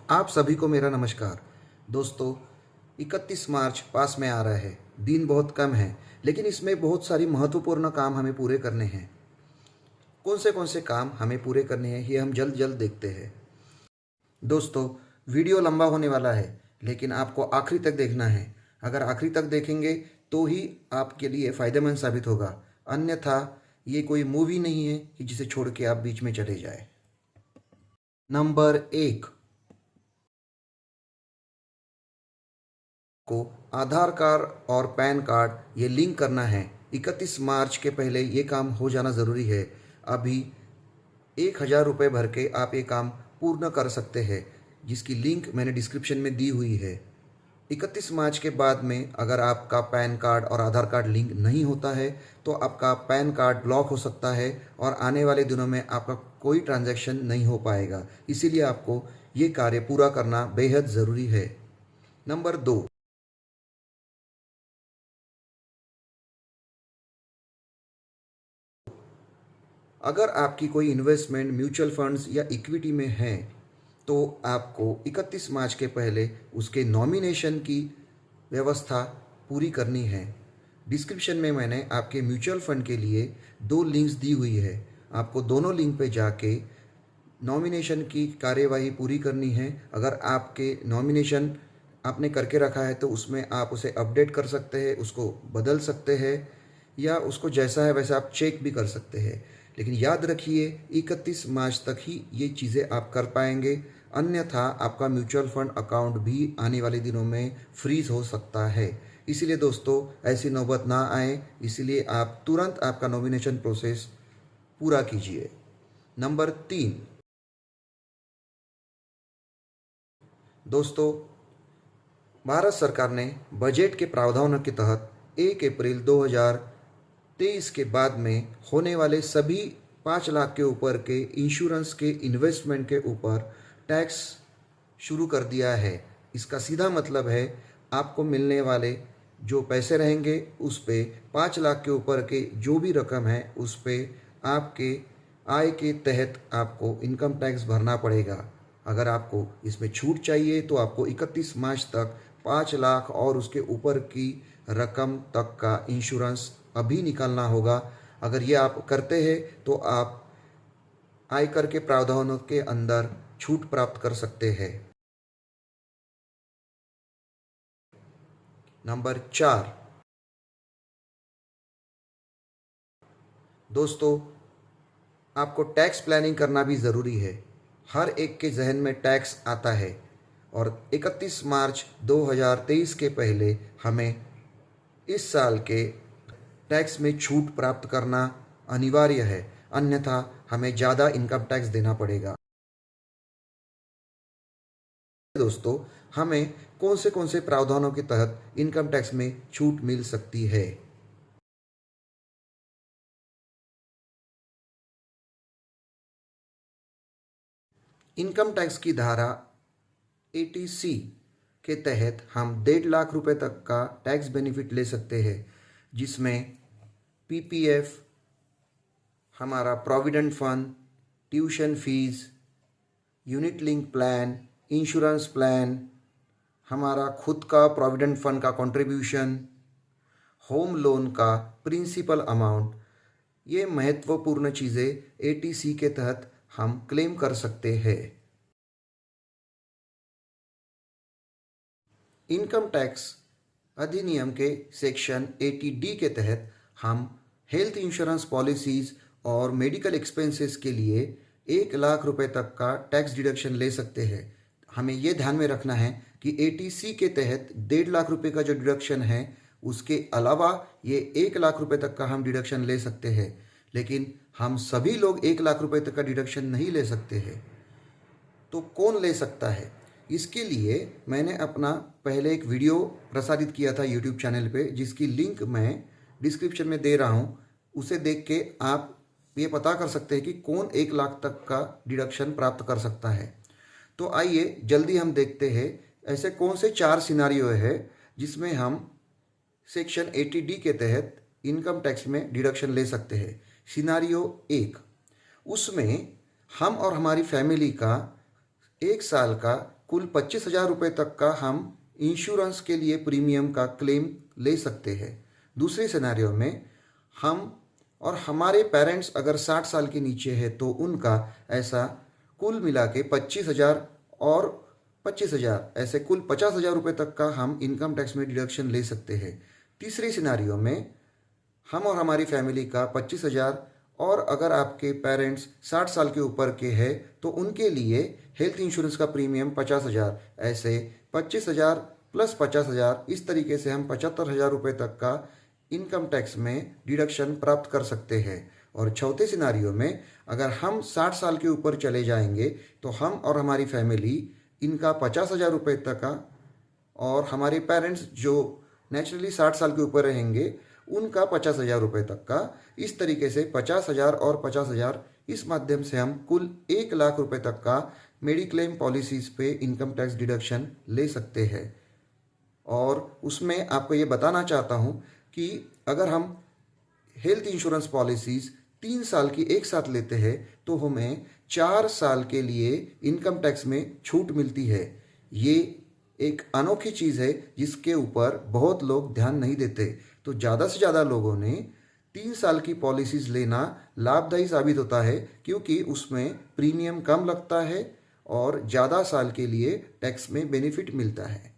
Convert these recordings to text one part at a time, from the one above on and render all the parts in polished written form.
आप सभी को मेरा नमस्कार। दोस्तों, 31 मार्च पास में आ रहा है। दिन बहुत कम है, लेकिन इसमें बहुत सारी महत्वपूर्ण काम हमें पूरे करने हैं। कौन से काम हमें पूरे करने हैं, ये हम जल्द जल्द देखते हैं। दोस्तों, वीडियो लंबा होने वाला है, लेकिन आपको आखिरी तक देखना है। अगर आखिरी तक देखेंगे तो ही आपके लिए फ़ायदेमंद साबित होगा। अन्यथा ये कोई मूवी नहीं है कि जिसे छोड़ के आप बीच में चले जाए। नंबर 1, को आधार कार्ड और पैन कार्ड ये लिंक करना है। 31 मार्च के पहले ये काम हो जाना ज़रूरी है। अभी 1,000 रुपये भर के आप ये काम पूर्ण कर सकते हैं, जिसकी लिंक मैंने डिस्क्रिप्शन में दी हुई है। 31 मार्च के बाद में अगर आपका पैन कार्ड और आधार कार्ड लिंक नहीं होता है तो आपका पैन कार्ड ब्लॉक हो सकता है और आने वाले दिनों में आपका कोई ट्रांजैक्शन नहीं हो पाएगा। इसीलिए आपको ये कार्य पूरा करना बेहद ज़रूरी है। नंबर 2, अगर आपकी कोई इन्वेस्टमेंट म्यूचुअल फंड्स या इक्विटी में है तो आपको 31 मार्च के पहले उसके नॉमिनेशन की व्यवस्था पूरी करनी है। डिस्क्रिप्शन में मैंने आपके म्यूचुअल फंड के लिए 2 लिंक्स दी हुई है। आपको दोनों लिंक पे जाके नॉमिनेशन की कार्यवाही पूरी करनी है। अगर आपके नॉमिनेशन आपने करके रखा है तो उसमें आप उसे अपडेट कर सकते हैं, उसको बदल सकते हैं या उसको जैसा है वैसा आप चेक भी कर सकते हैं। लेकिन याद रखिए 31 मार्च तक ही ये चीज़ें आप कर पाएंगे, अन्यथा आपका म्यूचुअल फंड अकाउंट भी आने वाले दिनों में फ्रीज हो सकता है। इसीलिए दोस्तों, ऐसी नौबत ना आए, इसलिए आप तुरंत आपका नॉमिनेशन प्रोसेस पूरा कीजिए। नंबर 3, दोस्तों, भारत सरकार ने बजट के प्रावधानों के तहत 1 अप्रैल 2023 के बाद में होने वाले सभी 5 लाख के ऊपर के इंश्योरेंस के इन्वेस्टमेंट के ऊपर टैक्स शुरू कर दिया है। इसका सीधा मतलब है आपको मिलने वाले जो पैसे रहेंगे उस पे 5 लाख के ऊपर के जो भी रकम है उस पे आपके आय के तहत आपको इनकम टैक्स भरना पड़ेगा। अगर आपको इसमें छूट चाहिए तो आपको 31 मार्च तक 5 लाख और उसके ऊपर की रकम तक का इंश्योरेंस अभी निकालना होगा। अगर ये आप करते हैं तो आप आयकर के प्रावधानों के अंदर छूट प्राप्त कर सकते हैं। नंबर 4, दोस्तों, आपको टैक्स प्लानिंग करना भी ज़रूरी है। हर एक के जहन में टैक्स आता है और 31 मार्च 2023 के पहले हमें इस साल के टैक्स में छूट प्राप्त करना अनिवार्य है, अन्यथा हमें ज़्यादा इनकम टैक्स देना पड़ेगा। दोस्तों, हमें कौन से प्रावधानों के तहत इनकम टैक्स में छूट मिल सकती है। इनकम टैक्स की धारा 80C के तहत हम 1.5 लाख तक का टैक्स बेनिफिट ले सकते हैं, जिसमें पीपीएफ, हमारा provident fund, tuition fees, unit link plan, insurance plan, हमारा खुद का प्रोविडेंट फंड का कंट्रीब्यूशन, होम लोन का प्रिंसिपल अमाउंट, ये महत्वपूर्ण चीज़ें 80C के तहत हम क्लेम कर सकते हैं। इनकम टैक्स अधिनियम के सेक्शन 80D के तहत हम हेल्थ इंश्योरेंस पॉलिसीज़ और मेडिकल एक्सपेंसेस के लिए 1 लाख रुपए तक का टैक्स डिडक्शन ले सकते हैं। हमें यह ध्यान में रखना है कि 80C के तहत 1.5 लाख रुपए का जो डिडक्शन है उसके अलावा ये 1 लाख रुपए तक का हम डिडक्शन ले सकते हैं, लेकिन हम सभी लोग 1 लाख रुपए तक का डिडक्शन नहीं ले सकते हैं। तो कौन ले सकता है? इसके लिए मैंने अपना पहले एक वीडियो प्रसारित किया था यूट्यूब चैनल पे, जिसकी लिंक मैं डिस्क्रिप्शन में दे रहा हूँ। उसे देख के आप ये पता कर सकते हैं कि कौन 1 लाख तक का डिडक्शन प्राप्त कर सकता है। तो आइए जल्दी हम देखते हैं ऐसे कौन से 4 सिनारियो है जिसमें हम सेक्शन 80D के तहत इनकम टैक्स में डिडक्शन ले सकते हैं। सिनारियो 1, उसमें हम और हमारी फैमिली का 1 साल का कुल 25,000 रुपये तक का हम इंश्योरेंस के लिए प्रीमियम का क्लेम ले सकते हैं। दूसरे सिनेरियो में हम और हमारे पेरेंट्स अगर 60 साल के नीचे है तो उनका ऐसा कुल मिला के 25,000 और 25,000 ऐसे कुल 50,000 रुपये तक का हम इनकम टैक्स में डिडक्शन ले सकते हैं। तीसरे सिनेरियो में हम और हमारी फैमिली का 25,000 और अगर आपके पेरेंट्स 60 साल के ऊपर के हैं तो उनके लिए हेल्थ इंश्योरेंस का प्रीमियम 50,000, ऐसे 25,000 प्लस 50,000, इस तरीके से हम 75,000 रुपये तक का इनकम टैक्स में डिडक्शन प्राप्त कर सकते हैं। और चौथे सिनारियो में अगर हम 60 साल के ऊपर चले जाएंगे तो हम और हमारी फैमिली इनका 50,000 रुपये तक का और हमारे पेरेंट्स जो नेचुरली 60 साल के ऊपर रहेंगे उनका 50,000 रुपये तक का, इस तरीके से 50,000 और 50,000 इस माध्यम से हम कुल 1,00,000 रुपये तक का मेडिक्लेम पॉलिसीज़ पे इनकम टैक्स डिडक्शन ले सकते हैं। और उसमें आपको ये बताना चाहता हूँ कि अगर हम हेल्थ इंश्योरेंस पॉलिसीज़ 3 साल की एक साथ लेते हैं तो हमें 4 साल के लिए इनकम टैक्स में छूट मिलती है। ये एक अनोखी चीज़ है जिसके ऊपर बहुत लोग ध्यान नहीं देते। तो ज़्यादा से ज़्यादा लोगों ने 3 साल की पॉलिसीज़ लेना लाभदायी साबित होता है क्योंकि उसमें प्रीमियम कम लगता है और ज़्यादा साल के लिए टैक्स में बेनिफिट मिलता है।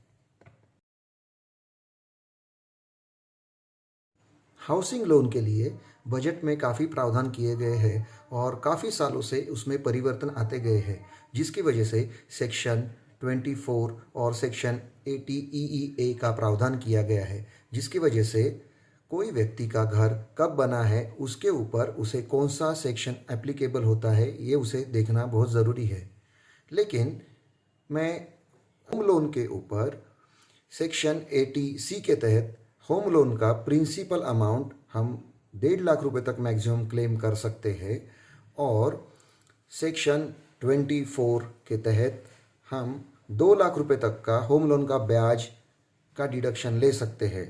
हाउसिंग लोन के लिए बजट में काफ़ी प्रावधान किए गए हैं और काफ़ी सालों से उसमें परिवर्तन आते गए हैं, जिसकी वजह से सेक्शन 24 और सेक्शन 80 EEA का प्रावधान किया गया है, जिसकी वजह से कोई व्यक्ति का घर कब बना है उसके ऊपर उसे कौन सा सेक्शन एप्लीकेबल होता है ये उसे देखना बहुत ज़रूरी है। लेकिन मैं होम लोन के ऊपर सेक्शन 80C के तहत होम लोन का प्रिंसिपल अमाउंट हम 1.5 लाख रुपए तक मैक्सिमम क्लेम कर सकते हैं और सेक्शन 24 के तहत हम 2 लाख रुपए तक का होम लोन का ब्याज का डिडक्शन ले सकते हैं।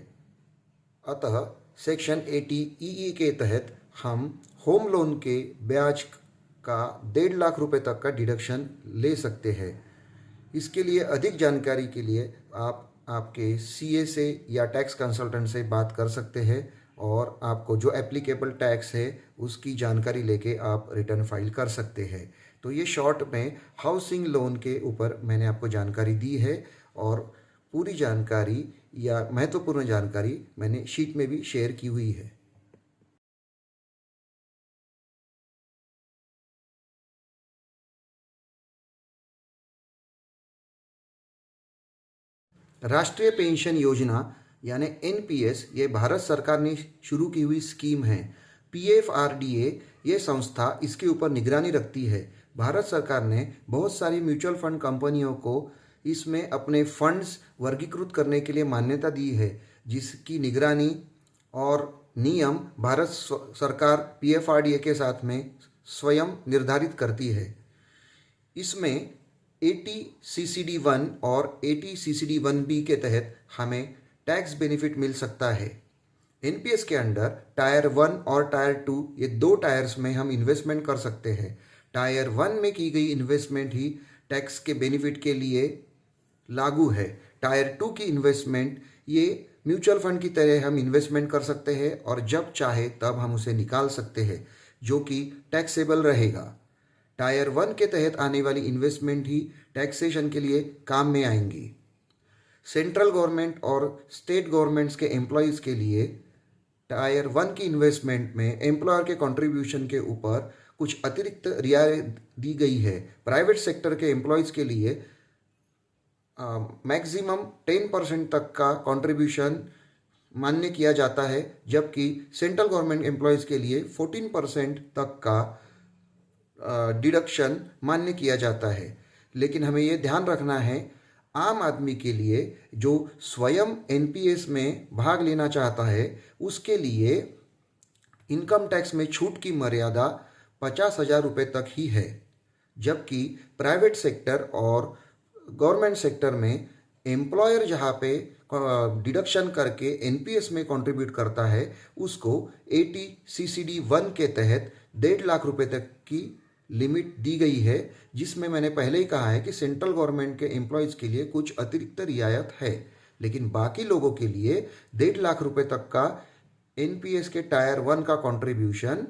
अतः सेक्शन 80 EE के तहत हम होम लोन के ब्याज का 1.5 लाख रुपए तक का डिडक्शन ले सकते हैं। इसके लिए अधिक जानकारी के लिए आप आपके CA से या टैक्स कंसल्टेंट से बात कर सकते हैं और आपको जो एप्लीकेबल टैक्स है उसकी जानकारी लेके आप रिटर्न फाइल कर सकते हैं। तो ये शॉर्ट में हाउसिंग लोन के ऊपर मैंने आपको जानकारी दी है और पूरी जानकारी या महत्वपूर्ण जानकारी मैंने शीट में भी शेयर की हुई है। राष्ट्रीय पेंशन योजना यानी NPS ये भारत सरकार ने शुरू की हुई स्कीम है। PFRDA ये संस्था इसके ऊपर निगरानी रखती है। भारत सरकार ने बहुत सारी म्यूचुअल फंड कंपनियों को इसमें अपने फंड्स वर्गीकृत करने के लिए मान्यता दी है, जिसकी निगरानी और नियम भारत सरकार PFRDA के साथ में स्वयं निर्धारित करती है। इसमें 80 CCD1 और 80 CCD1B के तहत हमें टैक्स बेनिफिट मिल सकता है। NPS के अंडर टायर 1 और टायर 2 ये 2 टायर्स में हम इन्वेस्टमेंट कर सकते हैं। टायर 1 में की गई इन्वेस्टमेंट ही टैक्स के बेनिफिट के लिए लागू है। टायर 2 की इन्वेस्टमेंट ये म्यूचुअल फंड की तरह हम इन्वेस्टमेंट कर सकते हैं और जब चाहे तब हम उसे निकाल सकते हैं, जो कि टैक्सेबल रहेगा। टायर 1 के तहत आने वाली इन्वेस्टमेंट ही टैक्सेशन के लिए काम में आएंगी। सेंट्रल गवर्नमेंट और स्टेट गवर्नमेंट्स के एम्प्लॉयज़ के लिए टायर 1 की इन्वेस्टमेंट में एम्प्लॉयर के कंट्रीब्यूशन के ऊपर कुछ अतिरिक्त रियायत दी गई है। प्राइवेट सेक्टर के एम्प्लॉयज़ के लिए मैक्सिमम 10% तक का कंट्रीब्यूशन मान्य किया जाता है, जबकि सेंट्रल गवर्नमेंट एम्प्लॉयज़ के लिए 14% तक का डिडक्शन मान्य किया जाता है। लेकिन हमें ये ध्यान रखना है, आम आदमी के लिए जो स्वयं NPS में भाग लेना चाहता है उसके लिए इनकम टैक्स में छूट की मर्यादा 50,000 रुपये तक ही है, जबकि प्राइवेट सेक्टर और गवर्नमेंट सेक्टर में एम्प्लॉयर जहाँ पे डिडक्शन करके NPS में कंट्रीब्यूट करता है उसको 80 CCD1 के तहत 1.5 लाख रुपए तक की लिमिट दी गई है, जिसमें मैंने पहले ही कहा है कि सेंट्रल गवर्नमेंट के एम्प्लॉयज़ के लिए कुछ अतिरिक्त रियायत है, लेकिन बाकी लोगों के लिए 1.5 लाख रुपए तक का एनपीएस के टायर 1 का कंट्रीब्यूशन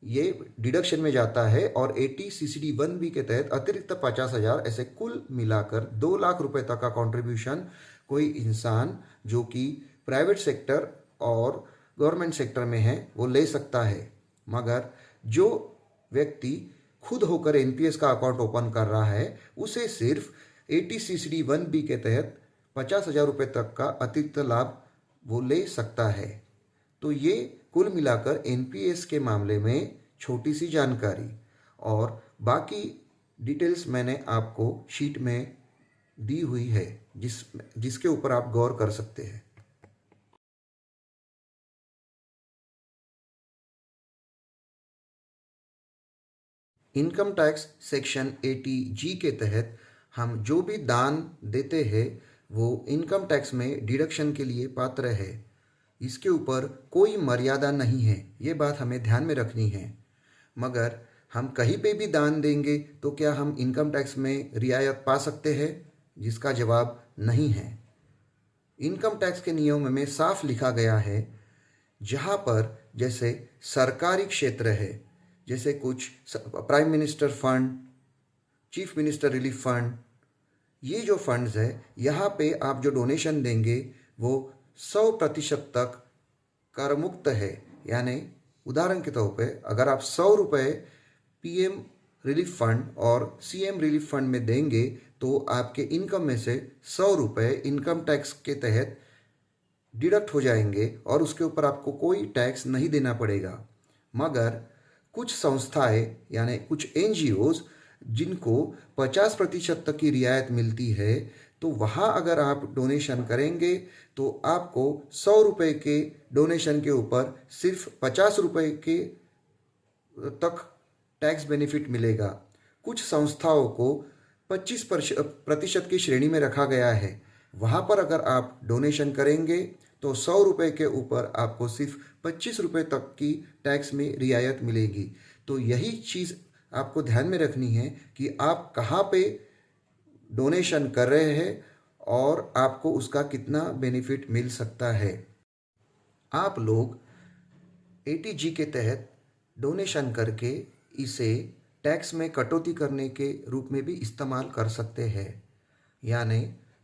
ये डिडक्शन में जाता है, और 80 सीसीडी 1B के तहत अतिरिक्त 50,000, ऐसे कुल मिलाकर 2 लाख रुपए तक का कंट्रीब्यूशन कोई इंसान जो कि प्राइवेट सेक्टर और गवर्नमेंट सेक्टर में है वो ले सकता है। मगर जो व्यक्ति खुद होकर एनपीएस का अकाउंट ओपन कर रहा है उसे सिर्फ 80 सीसीडी 1B के तहत 50,000 रुपये तक का अतिरिक्त लाभ वो ले सकता है। तो ये कुल मिलाकर एनपीएस के मामले में छोटी सी जानकारी, और बाकी डिटेल्स मैंने आपको शीट में दी हुई है जिसके ऊपर आप गौर कर सकते हैं। इनकम टैक्स सेक्शन 80G के तहत हम जो भी दान देते हैं वो इनकम टैक्स में डिडक्शन के लिए पात्र है। इसके ऊपर कोई मर्यादा नहीं है, ये बात हमें ध्यान में रखनी है। मगर हम कहीं पे भी दान देंगे तो क्या हम इनकम टैक्स में रियायत पा सकते हैं? जिसका जवाब नहीं है। इनकम टैक्स के नियम में साफ लिखा गया है, जहाँ पर जैसे सरकारी क्षेत्र है, जैसे कुछ prime minister fund, chief minister relief fund, ये जो फंड्स है यहाँ पे आप जो डोनेशन देंगे वो 100% तक कर मुक्त है। यानी उदाहरण के तौर पे अगर आप 100 रुपये पीएम रिलीफ फंड और सीएम रिलीफ फंड में देंगे तो आपके इनकम में से 100 रुपये इनकम टैक्स के तहत डिडक्ट हो जाएंगे और उसके ऊपर आपको कोई टैक्स नहीं देना पड़ेगा। मगर कुछ संस्थाएं यानी कुछ एनजीओज जिनको 50% तक की रियायत मिलती है, तो वहाँ अगर आप डोनेशन करेंगे तो आपको 100 रुपये के डोनेशन के ऊपर सिर्फ 50 रुपये के तक टैक्स बेनिफिट मिलेगा। कुछ संस्थाओं को 25% की श्रेणी में रखा गया है, वहाँ पर अगर आप डोनेशन करेंगे तो 100 रुपये के ऊपर आपको सिर्फ 25 रुपये तक की टैक्स में रियायत मिलेगी। तो यही चीज़ आपको ध्यान में रखनी है कि आप कहाँ पे डोनेशन कर रहे हैं और आपको उसका कितना बेनिफिट मिल सकता है। आप लोग 80G के तहत डोनेशन करके इसे टैक्स में कटौती करने के रूप में भी इस्तेमाल कर सकते हैं, यानी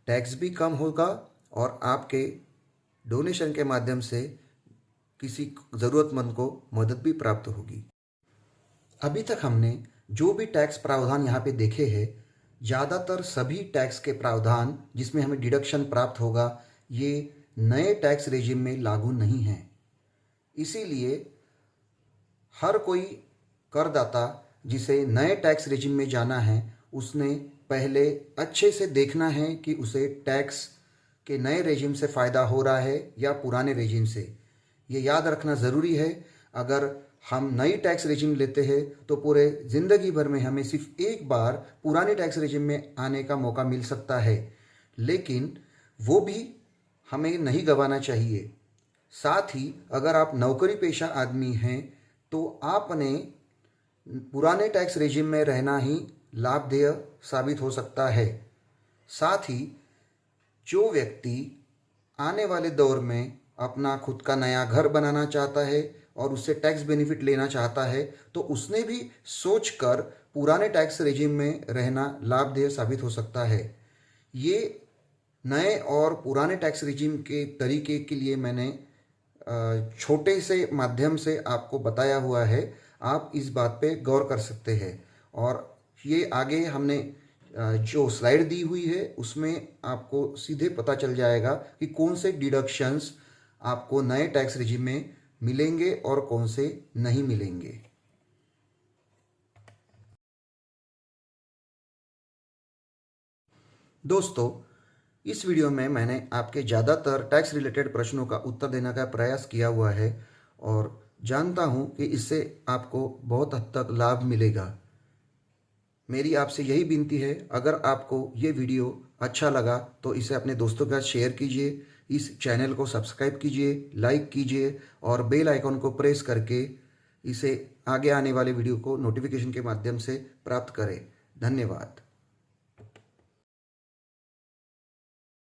टैक्स भी कम होगा और आपके डोनेशन के माध्यम से किसी ज़रूरतमंद को मदद भी प्राप्त होगी। अभी तक हमने जो भी टैक्स प्रावधान यहाँ पे देखे हैं, ज़्यादातर सभी टैक्स के प्रावधान जिसमें हमें डिडक्शन प्राप्त होगा ये नए टैक्स रेजिम में लागू नहीं हैं। इसीलिए हर कोई करदाता जिसे नए टैक्स रेजिम में जाना है उसने पहले अच्छे से देखना है कि उसे टैक्स के नए रेजिम से फ़ायदा हो रहा है या पुराने रेजिम से। ये याद रखना ज़रूरी है, अगर हम नई टैक्स रेजिम लेते हैं तो पूरे ज़िंदगी भर में हमें सिर्फ एक बार पुराने टैक्स रेजिम में आने का मौका मिल सकता है, लेकिन वो भी हमें नहीं गंवाना चाहिए। साथ ही अगर आप नौकरी पेशा आदमी हैं तो आपने पुराने टैक्स रेजिम में रहना ही लाभदेय साबित हो सकता है। साथ ही जो व्यक्ति आने वाले दौर में अपना खुद का नया घर बनाना चाहता है और उससे टैक्स बेनिफिट लेना चाहता है तो उसने भी सोचकर पुराने टैक्स रेजिम में रहना लाभदेय साबित हो सकता है। ये नए और पुराने टैक्स रेजिम के तरीके के लिए मैंने छोटे से माध्यम से आपको बताया हुआ है, आप इस बात पे गौर कर सकते हैं। और ये आगे हमने जो स्लाइड दी हुई है उसमें आपको सीधे पता चल जाएगा कि कौन से डिडक्शंस आपको नए टैक्स रेजिम में मिलेंगे और कौन से नहीं मिलेंगे। दोस्तों, इस वीडियो में मैंने आपके ज़्यादातर टैक्स रिलेटेड प्रश्नों का उत्तर देने का प्रयास किया हुआ है और जानता हूं कि इससे आपको बहुत हद तक लाभ मिलेगा। मेरी आपसे यही विनती है, अगर आपको ये वीडियो अच्छा लगा तो इसे अपने दोस्तों के साथ शेयर कीजिए, इस चैनल को सब्सक्राइब कीजिए, लाइक कीजिए और बेल आइकन को प्रेस करके इसे आगे आने वाले वीडियो को नोटिफिकेशन के माध्यम से प्राप्त करें। धन्यवाद।